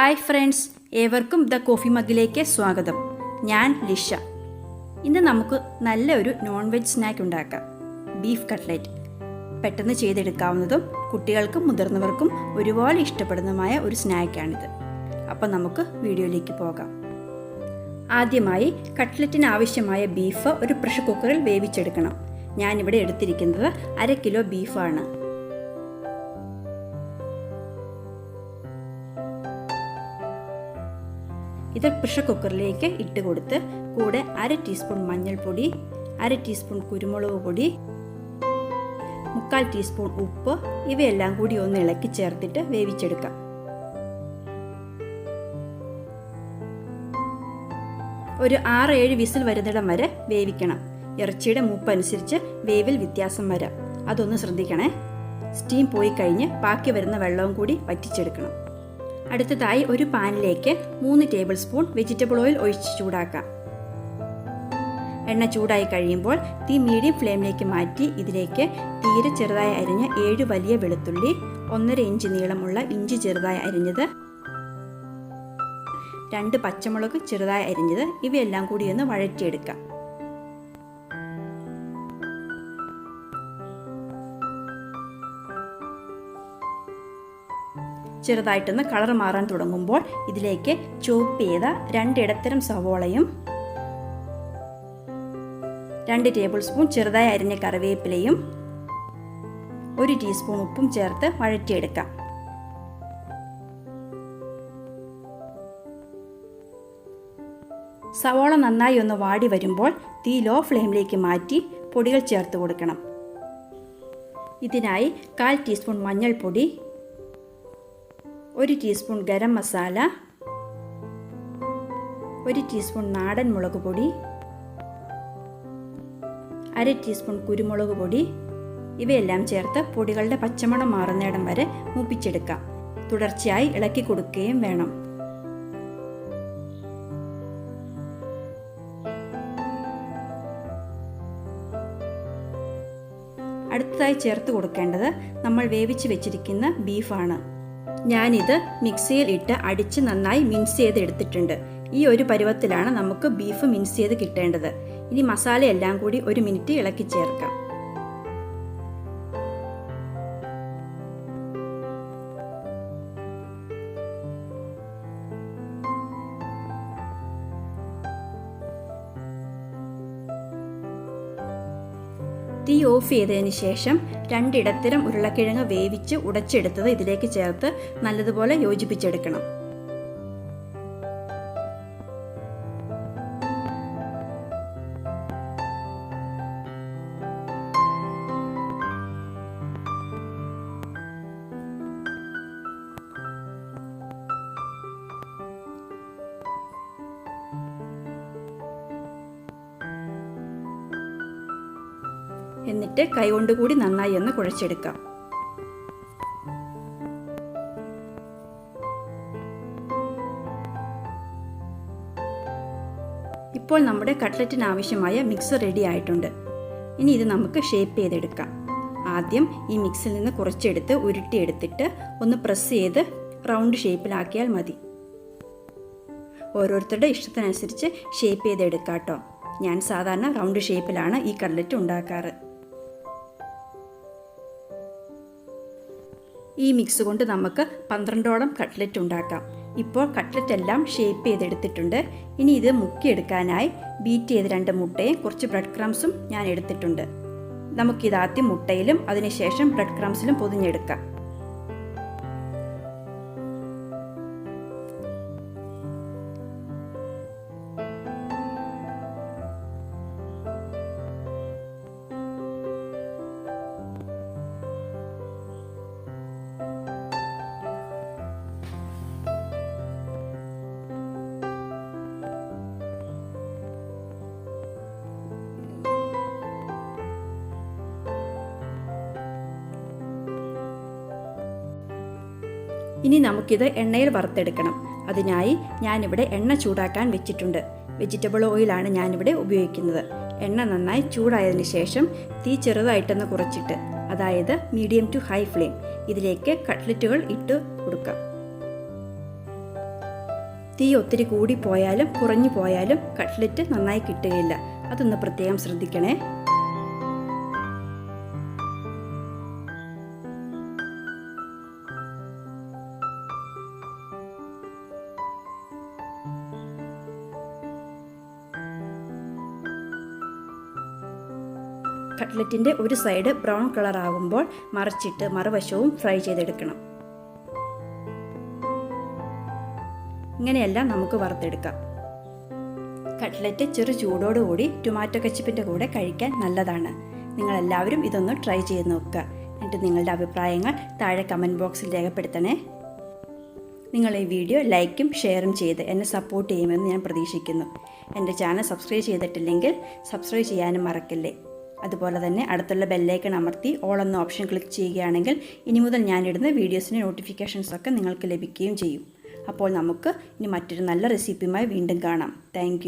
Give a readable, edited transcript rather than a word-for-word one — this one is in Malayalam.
ഹായ് ഫ്രണ്ട്സ്, ഏവർക്കും ദ കോഫി മഗ്ഗിലേക്ക് സ്വാഗതം. ഞാൻ ലിഷ. ഇന്ന് നമുക്ക് നല്ലൊരു നോൺ വെജ് സ്നാക്ക് ഉണ്ടാക്കാം. Beef cutlet. പെട്ടെന്ന് ചെയ്തെടുക്കാവുന്നതും കുട്ടികൾക്കും മുതിർന്നവർക്കും ഒരുപോലെ ഇഷ്ടപ്പെടുന്നതുമായ ഒരു സ്നാക്കാണിത്. അപ്പം നമുക്ക് വീഡിയോയിലേക്ക് പോകാം. ആദ്യമായി കട്ട്ലറ്റിന് ആവശ്യമായ ബീഫ് ഒരു പ്രഷർ കുക്കറിൽ വേവിച്ചെടുക്കണം. ഞാനിവിടെ എടുത്തിരിക്കുന്നത് 1/2 കിലോ ബീഫാണ്. ഇത് പ്രഷർ കുക്കറിലേക്ക് ഇട്ട് കൊടുത്ത് കൂടെ 1/2 ടീസ്പൂൺ മഞ്ഞൾപ്പൊടി, 1/2 ടീസ്പൂൺ കുരുമുളക് പൊടി, 1/4 ടീസ്പൂൺ ഉപ്പ് ഇവയെല്ലാം കൂടി ഒന്ന് ഇളക്കി ചേർത്തിട്ട് വേവിച്ചെടുക്കാം. ഒരു 6-7 വിസിൽ വരുന്നിടം വരെ വേവിക്കണം. ഇറച്ചിയുടെ മൂപ്പനുസരിച്ച് വേവിൽ വ്യത്യാസം വരാം, അതൊന്ന് ശ്രദ്ധിക്കണേ. സ്റ്റീം പോയി കഴിഞ്ഞ് ബാക്കി വരുന്ന വെള്ളവും കൂടി വറ്റിച്ചെടുക്കണം. അടുത്തതായി ഒരു പാനിലേക്ക് 3 ടേബിൾ സ്പൂൺ വെജിറ്റബിൾ ഓയിൽ ഒഴിച്ച് ചൂടാക്കാം. എണ്ണ ചൂടായി കഴിയുമ്പോൾ തീ മീഡിയം ഫ്ലെയിമിലേക്ക് മാറ്റി ഇതിലേക്ക് തീരെ ചെറുതായി അരിഞ്ഞ 7 വലിയ വെളുത്തുള്ളി, 1.5 ഇഞ്ച് നീളമുള്ള ഇഞ്ചി ചെറുതായി അരിഞ്ഞത്, 2 പച്ചമുളക് ചെറുതായി അരിഞ്ഞത് ഇവയെല്ലാം കൂടി ഒന്ന് വഴറ്റിയെടുക്കാം. ചെറുതായിട്ടൊന്ന് കളർ മാറാൻ തുടങ്ങുമ്പോൾ ഇതിലേക്ക് ചോപ്പ് ചെയ്ത 2 ഇടത്തരം സവോളയും 2 ടേബിൾ സ്പൂൺ ചെറുതായി അരിഞ്ഞ കറിവേപ്പിലയും 1 ടീസ്പൂൺ ഉപ്പും ചേർത്ത് വഴറ്റിയെടുക്കാം. സവോള നന്നായി ഒന്ന് വാടി വരുമ്പോൾ തീ ലോ ഫ്ലെയിമിലേക്ക് മാറ്റി പൊടികൾ ചേർത്ത് കൊടുക്കണം. ഇതിനായി 1/4 ടീസ്പൂൺ മഞ്ഞൾപ്പൊടി, 1 ടീസ്പൂൺ ഗരം മസാല, 1 ടീസ്പൂൺ നാടൻ മുളക് പൊടി, 1/2 ടീസ്പൂൺ കുരുമുളക് പൊടി ഇവയെല്ലാം ചേർത്ത് പൊടികളുടെ പച്ചമണം മാറുന്നിടം വരെ മൂപ്പിച്ചെടുക്കാം. തുടർച്ചയായി ഇളക്കി കൊടുക്കുകയും വേണം. അടുത്തതായി ചേർത്ത് കൊടുക്കേണ്ടത് നമ്മൾ വേവിച്ച് വെച്ചിരിക്കുന്ന ബീഫാണ്. ഞാനിത് മിക്സിയിൽ ഇട്ട് അടിച്ച് നന്നായി മിൻസ് ചെയ്ത് എടുത്തിട്ടുണ്ട്. ഈ ഒരു പരുവത്തിലാണ് നമുക്ക് ബീഫ് മിൻസ് ചെയ്ത് കിട്ടേണ്ടത്. ഇനി മസാലയെല്ലാം കൂടി 1 മിനിറ്റ് ഇളക്കി ചേർക്കാം. തീ ഓഫ് ചെയ്തതിന് ശേഷം 2 ഇടത്തരം ഉരുളക്കിഴങ്ങ് വേവിച്ച് ഉടച്ചെടുത്തത് ഇതിലേക്ക് ചേർത്ത് നല്ലതുപോലെ യോജിപ്പിച്ചെടുക്കണം. എന്നിട്ട് കൈകൊണ്ട് കൂടി നന്നായി ഒന്ന് കുഴച്ചെടുക്കാം. ഇപ്പോൾ നമ്മുടെ കട്ട്ലറ്റിന് ആവശ്യമായ മിക്സ് റെഡി ആയിട്ടുണ്ട്. ഇനി ഇത് നമുക്ക് ഷേപ്പ് ചെയ്തെടുക്കാം. ആദ്യം ഈ മിക്സിൽ നിന്ന് കുറച്ചെടുത്ത് ഉരുട്ടിയെടുത്തിട്ട് ഒന്ന് പ്രസ് ചെയ്ത് റൗണ്ട് ഷേപ്പിലാക്കിയാൽ മതി. ഓരോരുത്തരുടെ ഇഷ്ടത്തിനനുസരിച്ച് ഷേപ്പ് ചെയ്തെടുക്കാം കേട്ടോ. ഞാൻ സാധാരണ റൗണ്ട് ഷേപ്പിലാണ് ഈ കട്ട്ലറ്റ് ഉണ്ടാക്കാറ്. ഈ മിക്സ് കൊണ്ട് നമുക്ക് 12ഓളം കട്ട്ലറ്റ് ഉണ്ടാക്കാം. ഇപ്പോൾ കട്ട്ലറ്റ് എല്ലാം ഷേപ്പ് ചെയ്തെടുത്തിട്ടുണ്ട്. ഇനി ഇത് മുക്കിയെടുക്കാനായി ബീറ്റ് ചെയ്ത് 2 മുട്ടയും കുറച്ച് ബ്രെഡ് ക്രംസും ഞാൻ എടുത്തിട്ടുണ്ട്. നമുക്കിതാദ്യം മുട്ടയിലും അതിനുശേഷം ബ്രെഡ് ക്രംസിലും പൊതിഞ്ഞെടുക്കാം. ഇനി നമുക്കിത് എണ്ണയിൽ വറുത്തെടുക്കണം. അതിനായി ഞാനിവിടെ എണ്ണ ചൂടാക്കാൻ വെച്ചിട്ടുണ്ട്. വെജിറ്റബിൾ ഓയിലാണ് ഞാനിവിടെ ഉപയോഗിക്കുന്നത്. എണ്ണ നന്നായി ചൂടായതിന് ശേഷം തീ ചെറുതായിട്ടൊന്ന് കുറച്ചിട്ട്, അതായത് മീഡിയം ടു ഹൈ ഫ്ലെയിം, ഇതിലേക്ക് കട്ട്ലറ്റുകൾ ഇട്ട് കൊടുക്കാം. തീ ഒത്തിരി കൂടിപ്പോയാലും കുറഞ്ഞു പോയാലും കട്ട്ലറ്റ് നന്നായി കിട്ടുകയില്ല. അതൊന്ന് പ്രത്യേകം ശ്രദ്ധിക്കണേ. കട്ട്ലറ്റിൻ്റെ ഒരു സൈഡ് ബ്രൗൺ കളർ ആകുമ്പോൾ മറിച്ചിട്ട് മറുവശവും ഫ്രൈ ചെയ്തെടുക്കണം. ഇങ്ങനെയെല്ലാം നമുക്ക് വറുത്തെടുക്കാം. കട്ട്ലറ്റ് ചെറു ചൂടോടുകൂടി ടൊമാറ്റോ കെച്ചപ്പിൻ്റെ കൂടെ കഴിക്കാൻ നല്ലതാണ്. നിങ്ങളെല്ലാവരും ഇതൊന്ന് ട്രൈ ചെയ്ത് നോക്കുക. എന്നിട്ട് നിങ്ങളുടെ അഭിപ്രായങ്ങൾ താഴെ കമൻറ്റ് ബോക്സിൽ രേഖപ്പെടുത്തണേ. നിങ്ങൾ ഈ വീഡിയോ ലൈക്കും ഷെയറും ചെയ്ത് എന്നെ സപ്പോർട്ട് ചെയ്യുമെന്ന് ഞാൻ പ്രതീക്ഷിക്കുന്നു. എൻ്റെ ചാനൽ സബ്സ്ക്രൈബ് ചെയ്തിട്ടില്ലെങ്കിൽ സബ്സ്ക്രൈബ് ചെയ്യാനും മറക്കല്ലേ. അതുപോലെ തന്നെ അടുത്തുള്ള ബെല്ലൈക്കൺ അമർത്തി ഓൾ എന്ന ഓപ്ഷൻ ക്ലിക്ക് ചെയ്യുകയാണെങ്കിൽ ഇനി മുതൽ ഞാനിടുന്ന വീഡിയോസിൻ്റെ നോട്ടിഫിക്കേഷൻസൊക്കെ നിങ്ങൾക്ക് ലഭിക്കുകയും ചെയ്യും. അപ്പോൾ നമുക്ക് ഇനി മറ്റൊരു നല്ല റെസിപ്പിയുമായി വീണ്ടും കാണാം. താങ്ക്